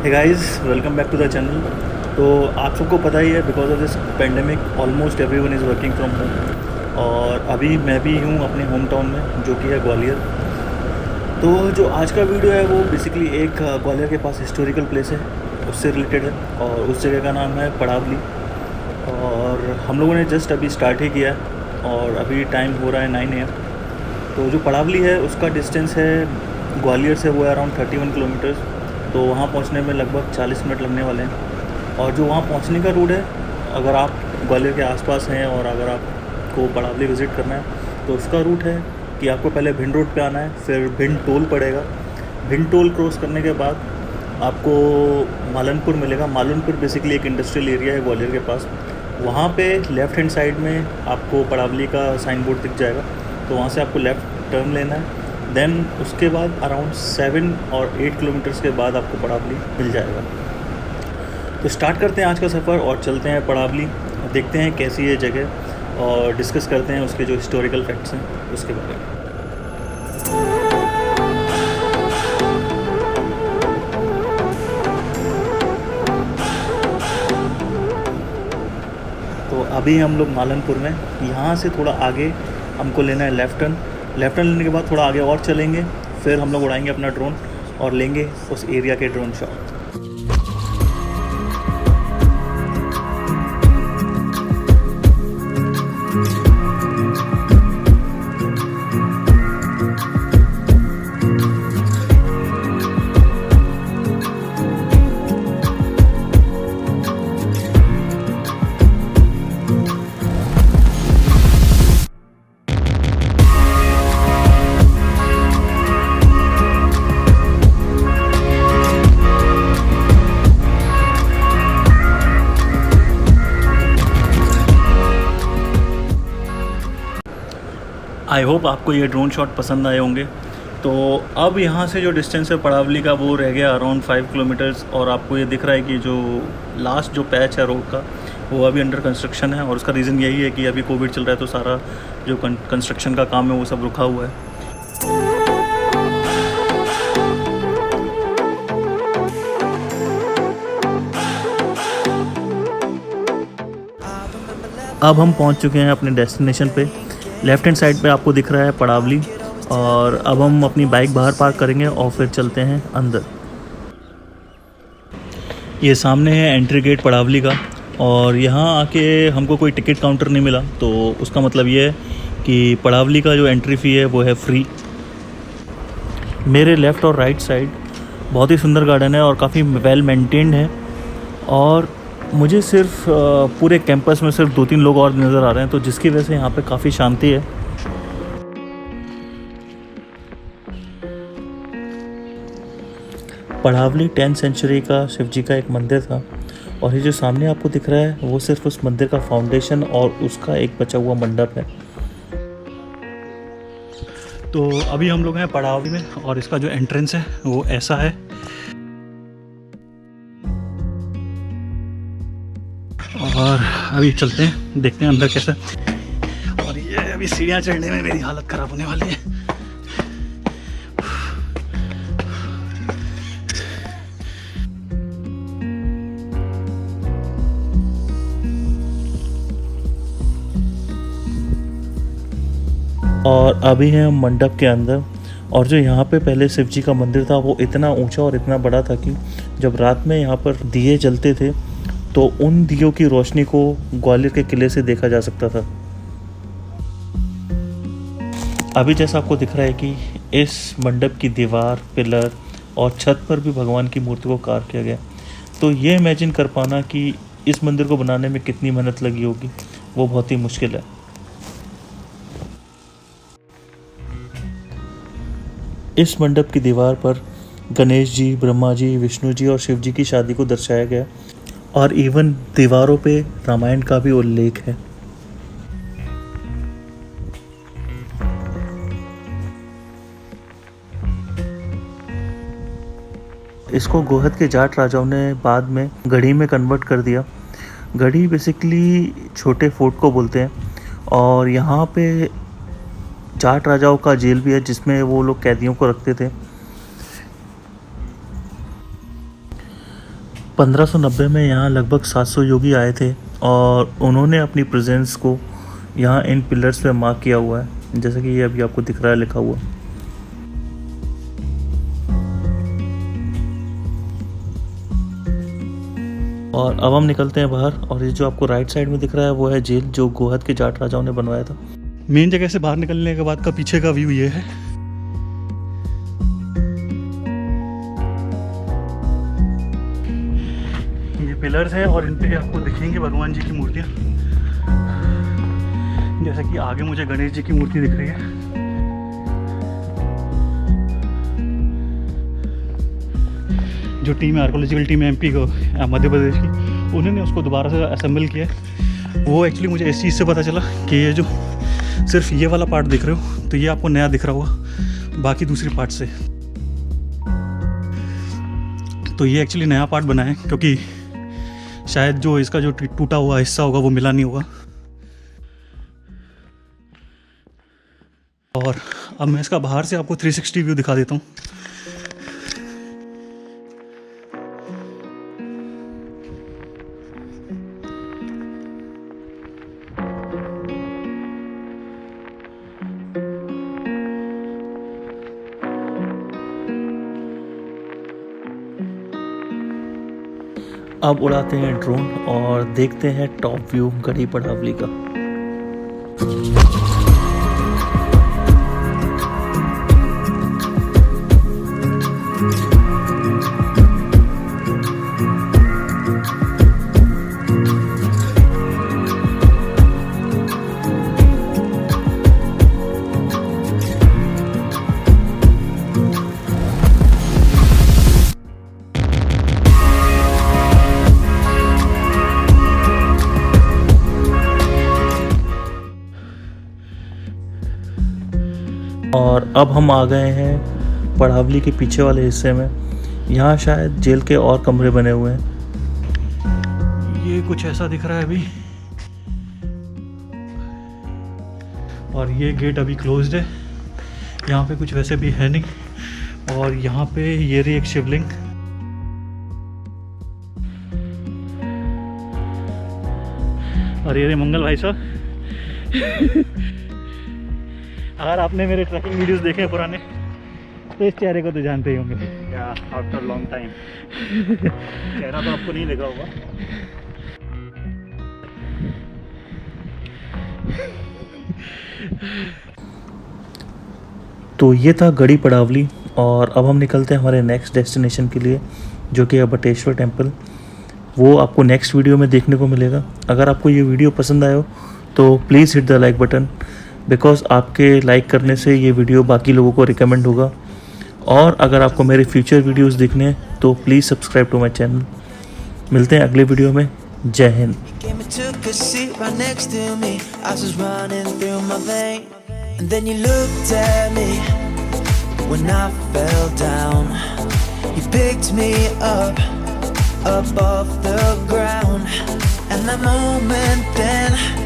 Hey guys, welcome back to the channel. तो आप सबको पता ही है, because of this pandemic almost everyone is working from home. और अभी मैं भी हूँ अपने होम टाउन में, जो कि है ग्वालियर। तो जो आज का वीडियो है वो बेसिकली एक ग्वालियर के पास हिस्टोरिकल प्लेस है, उससे रिलेटेड है। और उस जगह का नाम है पड़ावली। और हम लोगों ने जस्ट अभी स्टार्ट ही किया है और अभी टाइम हो रहा है 9 AM। तो जो पड़ावली है उसका डिस्टेंस है ग्वालियर से, वो है अराउंड 31 किलोमीटर्स। तो वहाँ पहुँचने में लगभग 40 मिनट लगने वाले हैं। और जो वहाँ पहुँचने का रूट है, अगर आप ग्वालियर के आसपास हैं और अगर आपको पड़ावली विज़िट करना है तो उसका रूट है कि आपको पहले भिंड रोड पे आना है, फिर भिंड टोल पड़ेगा। भिंड टोल क्रॉस करने के बाद आपको मालनपुर मिलेगा। मालनपुर बेसिकली एक इंडस्ट्रियल एरिया है ग्वालियर के पास। वहाँ पे लेफ़्ट हैंड साइड में आपको पड़ावली का साइन बोर्ड दिख जाएगा, तो वहाँ से आपको लेफ़्ट टर्न लेना है। देन उसके बाद अराउंड 7 और 8 किलोमीटर्स के बाद आपको पड़ावली मिल जाएगा। तो स्टार्ट करते हैं आज का सफ़र और चलते हैं पड़ावली, देखते हैं कैसी है जगह और डिस्कस करते हैं उसके जो हिस्टोरिकल फैक्ट्स हैं उसके बारे में। तो अभी हम लोग मालनपुर में, यहाँ से थोड़ा आगे हमको लेना है लेफ़्ट टर्न। लेफ़्ट टर्न लेने के बाद थोड़ा आगे और चलेंगे, फिर हम लोग उड़ाएंगे अपना ड्रोन और लेंगे उस एरिया के ड्रोन शॉट। आई होप आपको ये ड्रोन शॉट पसंद आए होंगे। तो अब यहाँ से जो डिस्टेंस है पड़ावली का वो रह गया अराउंड 5 किलोमीटर्स। और आपको ये दिख रहा है कि जो लास्ट जो पैच है रोड का वो अभी अंडर कंस्ट्रक्शन है। और उसका रीज़न यही है कि अभी कोविड चल रहा है, तो सारा जो कंस्ट्रक्शन का काम है वो सब रुका हुआ है। अब हम पहुंच चुके हैं अपने डेस्टिनेशन पे। लेफ़्ट हैंड साइड पे आपको दिख रहा है पड़ावली। और अब हम अपनी बाइक बाहर पार्क करेंगे और फिर चलते हैं अंदर। ये सामने है एंट्री गेट पड़ावली का। और यहाँ आके हमको कोई टिकट काउंटर नहीं मिला, तो उसका मतलब ये है कि पड़ावली का जो एंट्री फ़ी है वो है फ्री। मेरे लेफ़्ट और राइट साइड बहुत ही सुंदर गार्डन है और काफ़ी वेल मेंटेन्ड है। और मुझे सिर्फ पूरे कैंपस में सिर्फ 2-3 लोग और नज़र आ रहे हैं, तो जिसकी वजह से यहाँ पे काफ़ी शांति है। पड़ावली 10th सेंचुरी का शिव जी का एक मंदिर था। और ये जो सामने आपको दिख रहा है वो सिर्फ उस मंदिर का फाउंडेशन और उसका एक बचा हुआ मंडप है। तो अभी हम लोग हैं पड़ावली में और इसका जो एंट्रेंस है वो ऐसा है। और अभी चलते हैं, देखते हैं अंदर कैसा। और ये अभी सीढ़ियाँ चढ़ने में मेरी हालत ख़राब होने वाली है। और अभी हैं हम मंडप के अंदर। और जो यहाँ पे पहले शिव जी का मंदिर था वो इतना ऊंचा और इतना बड़ा था कि जब रात में यहाँ पर दिए जलते थे तो उन दियों की रोशनी को ग्वालियर के किले से देखा जा सकता था। अभी जैसा आपको दिख रहा है कि इस मंडप की दीवार, पिलर और छत पर भी भगवान की मूर्ति को कार्व किया गया। तो ये इमेजिन कर पाना कि इस मंदिर को बनाने में कितनी मेहनत लगी होगी, वो बहुत ही मुश्किल है। इस मंडप की दीवार पर गणेश जी, ब्रह्मा जी, विष्णु जी और शिव जी की शादी को दर्शाया गया। और इवन दीवारों पे रामायण का भी उल्लेख है। इसको गोहद के जाट राजाओं ने बाद में गढ़ी में कन्वर्ट कर दिया। गढ़ी बेसिकली छोटे फोर्ट को बोलते हैं। और यहाँ पे जाट राजाओं का जेल भी है जिसमें वो लोग कैदियों को रखते थे। 1590 में यहाँ लगभग 700 योगी आए थे और उन्होंने अपनी प्रेजेंस को यहाँ इन पिलर्स पे मार्क किया हुआ है, जैसे कि ये अभी आपको दिख रहा है लिखा हुआ। और अब हम निकलते हैं बाहर, और ये जो आपको राइट साइड में दिख रहा है वो है जेल, जो गोहद के जाट राजाओं ने बनवाया था। मेन जगह से बाहर निकलने के बाद का पीछे का व्यू ये है। ये पिलर्स हैं और इन पे आपको दिखेंगे भगवान जी की मूर्तियाँ, जैसे कि आगे मुझे गणेश जी की मूर्ति दिख रही है। जो टीम है आर्कोलॉजिकल टीम है एमपी को, मध्य प्रदेश की, उन्होंने उसको दोबारा से असेंबल किया है। वो एक्चुअली मुझे इस चीज़ से पता चला कि ये जो सिर्फ ये वाला पार्ट दिख रहे हो तो ये आपको नया दिख रहा होगा बाकी दूसरी पार्ट से, तो ये एक्चुअली नया पार्ट बना है क्योंकि शायद जो इसका जो टूटा हुआ हिस्सा होगा वो मिला नहीं होगा। और अब मैं इसका बाहर से आपको 360 व्यू दिखा देता हूँ। अब उड़ाते हैं ड्रोन और देखते हैं टॉप व्यू गढ़ी पड़ावली का। और अब हम आ गए हैं पड़ावली के पीछे वाले हिस्से में। यहाँ शायद जेल के और कमरे बने हुए हैं। ये कुछ ऐसा दिख रहा है अभी, और ये गेट अभी क्लोज्ड है। यहाँ पे कुछ वैसे भी है नहीं। और यहाँ पे ये रही एक शिवलिंग। और ये रहे मंगल भाई साहब। अगर आपने मेरे ट्रैकिंग वीडियोस देखे हैं पुराने तो इस चेहरे को तो जानते ही होंगे। या आफ्टर लॉन्ग टाइम चेहरा तो आपको नहीं दिखा होगा। तो ये था गढ़ी पड़ावली, और अब हम निकलते हैं हमारे नेक्स्ट डेस्टिनेशन के लिए, जो कि है बटेश्वर टेम्पल। वो आपको नेक्स्ट वीडियो में देखने को मिलेगा। अगर आपको ये वीडियो पसंद आया हो तो please hit the like button, because आपके लाइक करने से ये वीडियो बाकी लोगों को रिकमेंड होगा। और अगर आपको मेरे फ्यूचर वीडियोस देखने हैं तो please subscribe to my channel. मिलते हैं अगले वीडियो में। जय Hind. Above the ground, and that moment then